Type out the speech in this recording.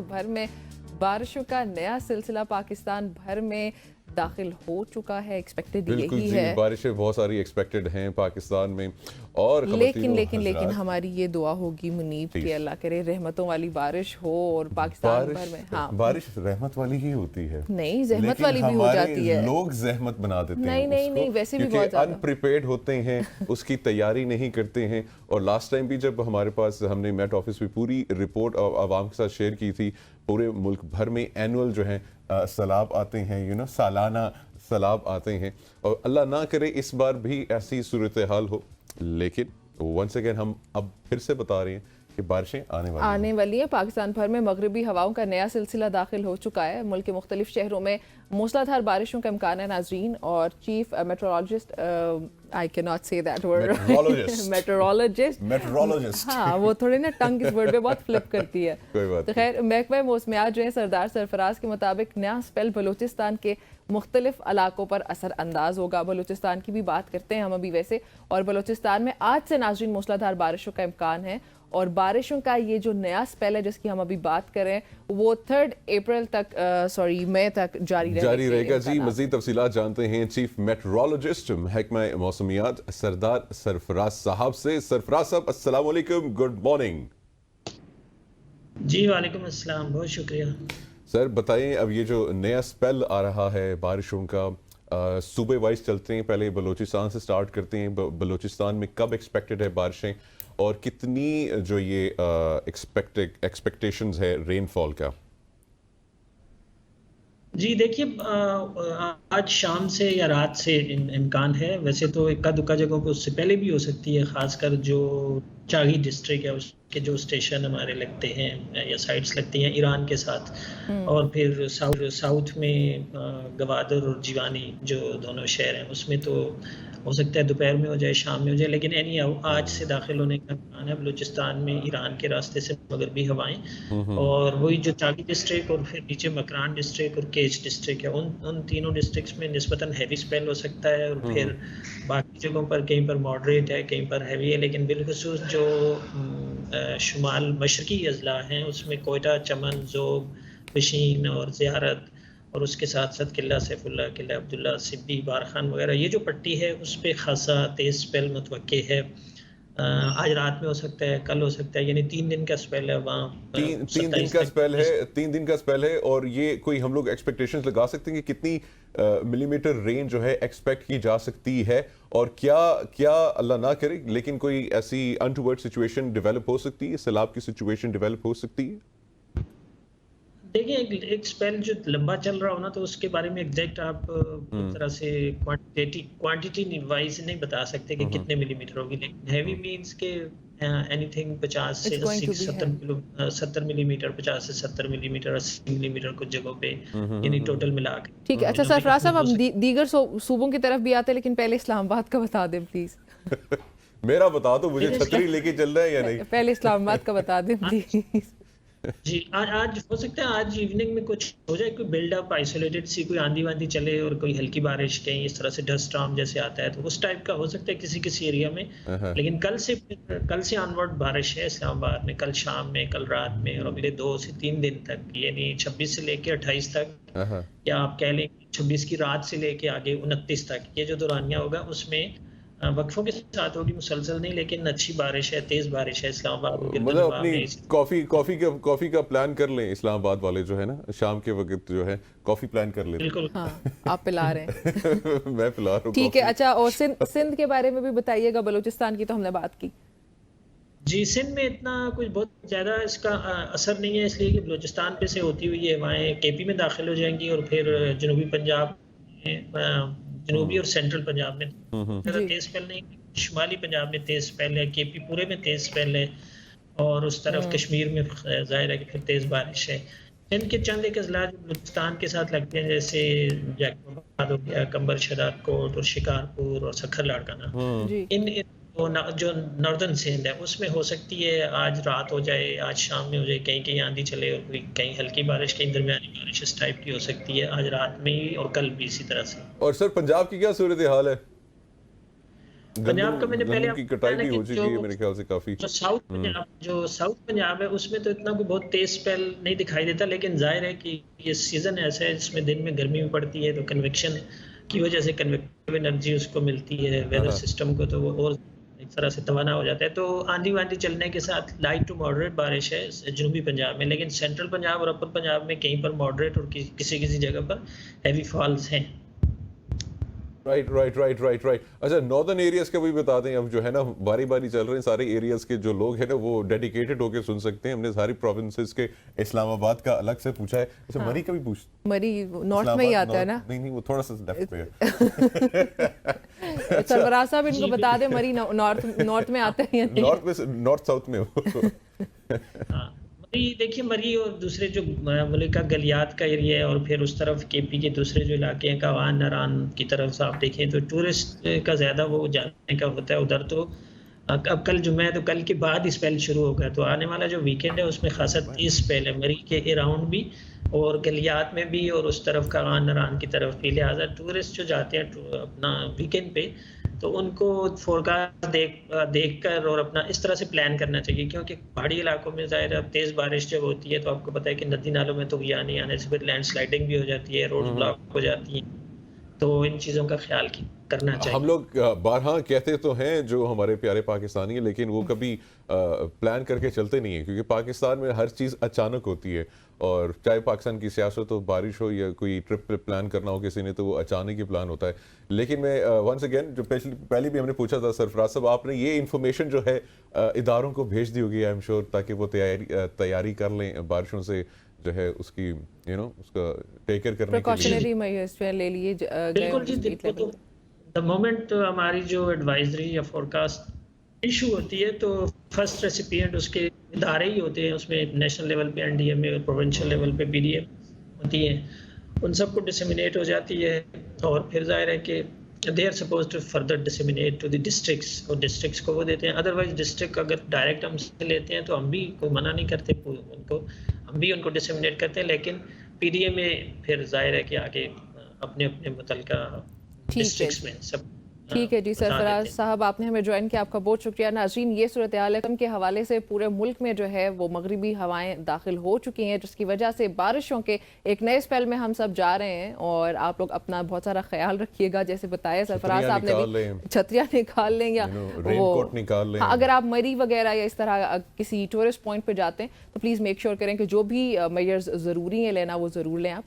भर में बारिशों का नया सिलसिला पाकिस्तान भर में दाखिल हो चुका है। एक्सपेक्टेड यही है, बारिशें बहुत सारी एक्सपेक्टेड हैं पाकिस्तान में। और लेकिन हमारी ये दुआ होगी मुनीब कि अल्लाह करे रहमतों वाली बारिश हो और पाकिस्तान भर में। हाँ, बारिश रहमत वाली ही होती है, नहीं जहमत वाली भी हो जाती है। लोग जहमत बना देते हैं नहीं वैसे भी बहुत ज्यादा अनप्रिपेयर्ड होते हैं, उसकी तैयारी नहीं करते हैं। और लास्ट टाइम भी जब हमारे पास हमने मेट ऑफिस में पूरी रिपोर्ट आवाम के साथ शेयर की थी, पूरे मुल्क भर में एनुअल जो है सैलाब आते हैं, सालाना सैलाब आते हैं। और अल्लाह ना करे इस बार भी ऐसी सूरत हाल हो, लेकिन वंस अगेन हम अब फिर से बता रहे हैं कि बारिशें आने वाली हैं। पाकिस्तान भर में मगरबी हवाओं का नया सिलसिला दाखिल हो चुका है। मुल्क के मुख्तलिफ शहरों में मूसलाधार बारिशों का इम्कान है नाजरीन। और chief metrologist, I can not say that word, metrologist, हाँ वो थोड़े ना टंग इस वर्ड पे बहुत फ्लिप करती है। तो खैर महकमा मौसमियात जो है सरदार सरफराज के मुताबिक नया स्पेल बलूचिस्तान के मुख्तलिफ इलाकों पर असर अंदाज होगा। बलूचिस्तान की भी बात करते हैं हम अभी वैसे। और बलूचिस्तान में आज से नाजरीन मूसलाधार बारिशों का इम्कान है। और बारिशों का ये जो नया स्पेल है जिसकी हम अभी बात करें वो 3 अप्रैल तक मई तक जारी रहेगा। जी, मजीद तफसीलात जानते हैं चीफ मेट्रोलॉजिस्ट महकमा मौसमियात सरदार सरफराज साहब से। सरफराज साहब अस्सलाम वालेकुम, गुड मॉर्निंग। जी वालेकुम अस्सलाम, बहुत शुक्रिया। सर बताएं, अब ये जो नया स्पेल आ रहा है बारिशों का, सूबे वाइज चलते हैं, पहले बलूचिस्तान से स्टार्ट करते हैं। बलूचिस्तान में कब एक्सपेक्टेड है बारिशें और कितनी जो ये एक्सपेक्टेशंस है रेनफॉल का? जी देखिए, आज शाम से या रात से इम्कान है। वैसे तो इक्का दुक्का जगहों पे उससे पहले भी हो सकती है, खासकर जो चागी डिस्ट्रिक्ट है उसके जो स्टेशन हमारे लगते हैं या साइट्स लगती हैं ईरान के साथ। और फिर साउथ में गवादर और जीवानी जो दोनों शहर हैं उसमें तो हो सकता है दोपहर में हो जाए, शाम में हो जाए। लेकिन एनी आज से दाखिल होने का इम्कान है बलूचिस्तान में ईरान के रास्ते से मगरबी हवाएं। और वही जो चागी डिस्ट्रिक्ट और फिर नीचे मकरान डिस्ट्रिक्ट और केच डिस्ट्रिक्ट है, उन तीनों डिस्ट्रिक्ट्स में निस्बतन हैवी स्पेल हो सकता है। और फिर बाकी जगहों पर कहीं पर मॉडरेट है, कहीं पर हैवी है। लेकिन बिलखुसूस जो शुमाल मशरकी अजला हैं उसमें कोयटा, चमन, जोग, पशीन और ज़ियारत और उसके साथ साथ किला सैफुल्ला, किला अब्दुल्ला, सिब्बी, बारखान वगैरह ये जो पट्टी है उस पर खासा तेज स्पेल मुतवक्के है। आज रात में हो सकता है, कल हो सकता है, यानी 3 दिन का स्पेल है वहाँ। 3 दिन का स्पेल है, 3 दिन का स्पेल है। और ये कोई हम लोग एक्सपेक्टेशंस लगा सकते हैं कि कितनी मिलीमीटर रेंज जो है एक्सपेक्ट की जा सकती है? और क्या अल्लाह ना करे लेकिन कोई ऐसी अनटूवर्ड सिचुएशन डेवलप हो सकती है, सैलाब की सिचुएशन डेवलप हो सकती है? देखिए, एक स्पेल जो लंबा चल रहा हो ना तो उसके बारे में एग्जैक्ट आप एक तरह से क्वांटिटी वाइज नहीं बता सकते कि कितने मिलीमीटर होगी। लेकिन हैवी मींस के एनीथिंग 50 से 70 मिलीमीटर, 50 से 70 मिलीमीटर, 80 मिलीमीटर कुछ जगहों पे, यानी टोटल मिला के। ठीक है। अच्छा सरफराज साहब, हम दीगर सूबों की तरफ भी आते हैं, लेकिन पहले इस्लामाबाद का बता दें प्लीज। मेरा बता दो, मुझे छतरी लेके चल रहा है या नहीं? पहले इस्लामाबाद का बता दें प्लीज। जी, आज हो सकता है आज इवनिंग में कुछ हो जाए, कोई बिल्डअप आइसोलेटेड सी कोई आंधी वांधी चले और कोई हल्की बारिश कहीं इस तरह से डस्ट स्टॉर्म जैसे आता है तो उस टाइप का हो सकता है किसी एरिया में। लेकिन कल से ऑनवर्ड बारिश है इस्लामाबाद में, कल शाम में, कल रात में और अगले 2 से 3 दिन तक, यानी 26 से लेके 28 तक, या आप कह लें 26 की रात से लेके आगे 29 तक, ये जो दौरानिया होगा उसमें वक्फों के साथ होगी, मुसलसल नहीं, लेकिन अच्छी बारिश है, तेज बारिश है इस्लामाबाद। मतलब अपनी कॉफी का प्लान कर लें इस्लामाबाद वाले जो है ना, शाम के वक्त जो है कॉफी प्लान कर लें। बिल्कुल, हाँ, आप पिला रहे हैं। मैं पिला रहा हूँ। ठीक है। अच्छा, और सिंध के बारे में भी बताइएगा। बलूचिस्तान की तो हमने बात की। जी, सिंध में इतना कुछ बहुत ज़्यादा इसका असर नहीं है, इसलिए कि बलूचिस्तान पे से होती हुई ये हवाएं केपी में दाखिल हो जाएंगी और फिर जनूबी पंजाब में, जनूबी और सेंट्रल पंजाब में ज़्यादा तेज स्पेल नहीं, शुमाली पंजाब में तेज स्पेल है, केपी पूरे में तेज स्पेल है और उस तरफ कश्मीर में जाहिर है कि फिर तेज बारिश है। इनके चंद एक अजला जो बलूचिस्तान के साथ लगते हैं, जैसे जैकोबाबाद हो गया, कंबर शदाद कोट और शिकारपुर और सखर लाड़काना, इन जो नॉर्दर्न सिंध है उसमें हो सकती है आज रात हो जाए, आज शाम में हो जाए, कहीं आंधी चले और कहीं हल्की बारिश, कहीं दरमियानी बारिश इस टाइप की हो सकती है आज रात में ही और कल भी इसी तरह से। और सर पंजाब की क्या सूरत हाल है? पंजाब का मैंने पहले गंदम की कटाई भी हो चुकी है मेरे ख्याल से काफी। जो साउथ पंजाब है उसमें तो इतना कोई बहुत तेज स्पेल नहीं दिखाई देता, लेकिन जाहिर है कि ये सीजन ऐसा है जिसमें दिन में गर्मी भी पड़ती है, तो कन्वेक्शन की वजह से कन्वेक्टिव एनर्जी उसको मिलती है वेदर सिस्टम को, तो वो और एक तरह से तवाना हो जाता है। तो आंधी वांधी चलने के साथ लाइट टू मॉडरेट बारिश है जनूबी पंजाब में, लेकिन सेंट्रल पंजाब और अपर पंजाब में कहीं पर मॉडरेट और किसी किसी जगह पर हैवी फॉल्स हैं। राइट। अच्छा, नॉर्दर्न एरियाज का भी बता दें, अब जो है ना बारी बारी चल रहे हैं, सारे एरियाज के जो लोग हैं ना वो डेडिकेटेड होके सुन सकते हैं। हमने सारी प्रोविंसेस के इस्लामाबाद का अलग से पूछा है। अच्छा, हाँ। मरी का भी पूछ, मरी नॉर्थ में ही आता है ना? नहीं वो थोड़ा सा लेफ्ट पे है। सरफराज साहब इनको बता दें मरी नॉर्थ में आता है या नहीं? नॉर्थ साउथ में हाँ, देखिए मरी और दूसरे जो मुल्क का गलियात का एरिया है और फिर उस तरफ केपी के दूसरे जो इलाके हैं कावान नारान की तरफ से आप देखें तो टूरिस्ट का ज़्यादा वो जाने का होता है उधर। तो अब कल जुम्मा है तो कल के बाद ही स्पेल शुरू होगा, तो आने वाला जो वीकेंड है उसमें खासा तेज स्पेल है मरी के अराउंड भी और गलियात में भी और उस तरफ कावान नारान की तरफ भी। लिहाजा टूरिस्ट जो जाते हैं अपना वीकेंड पे तो उनको फोरकास्ट देख कर और अपना इस तरह से प्लान करना चाहिए, क्योंकि पहाड़ी इलाकों में ज़ाहिर अब तेज़ बारिश जब होती है तो आपको पता है कि नदी नालों में तो आने आने से फिर लैंडस्लाइडिंग भी हो जाती है, रोड ब्लॉक हो जाती है, तो इन चीज़ों का ख्याल करना चाहिए। हम लोग बारहा कहते तो हैं जो हमारे प्यारे पाकिस्तानी है, लेकिन वो कभी प्लान करके चलते नहीं है, क्योंकि पाकिस्तान में हर चीज़ अचानक होती है। और चाहे पाकिस्तान की सियासत हो, बारिश हो या कोई ट्रिप प्लान करना हो किसी ने, तो वो अचानक ही प्लान होता है। लेकिन मैं वंस अगेन जो पहले भी हमने पूछा था सरफराज साहब, आपने ये इन्फॉर्मेशन जो है इदारों को भेज दी होगी आई एम श्योर, ताकि वो तैयारी कर लें बारिशों से जो है उसकी उसका टेक केयर करने के लिए प्रिकॉशनरी मेजर्स ले लिए। बिल्कुल जी, देखो द मोमेंट हमारी जो एडवाइजरी या फोरकास्ट इशू होती है तो फर्स्ट रेसिपिएंट उसके इदारे ही होते हैं, उसमें नेशनल लेवल पे एनडीएमए और प्रोविंशियल लेवल पे पीडीएम होती है, उन सबको डिसेमिनेट हो जाती है और फिर जाहिर है कि they are suppose to further disseminate to the districts और डिस्ट्रिक्ट्स को वो देते हैं। अदरवाइज डिस्ट्रिक्ट अगर डायरेक्ट हमसे लेते हैं तो हम भी कोई मना नहीं करते उनको, हम भी उनको डिसेमिनेट करते हैं, लेकिन पीडीएम में फिर जाहिर है कि आगे अपने अपने मुतल्लिका डिस्ट्रिक्ट्स में सब। ठीक है जी सरफराज साहब, आपने हमें ज्वाइन किया, आपका बहुत शुक्रिया। नाज़रीन, ये सूरत हाल है के हवाले से पूरे मुल्क में जो है वो मगरिबी हवाएं दाखिल हो चुकी हैं, जिसकी वजह से बारिशों के एक नए स्पेल में हम सब जा रहे हैं। और आप लोग अपना बहुत सारा ख्याल रखिएगा, जैसे बताया सरफराज साहब ने भी, छतरियाँ निकाल लें या वो निकाल लें। अगर आप मरी वगैरह या इस तरह किसी टूरिस्ट पॉइंट पर जाते हैं तो प्लीज़ मेक श्योर करें कि जो भी मेजर्स ज़रूरी है लेना वो ज़रूर लें आप।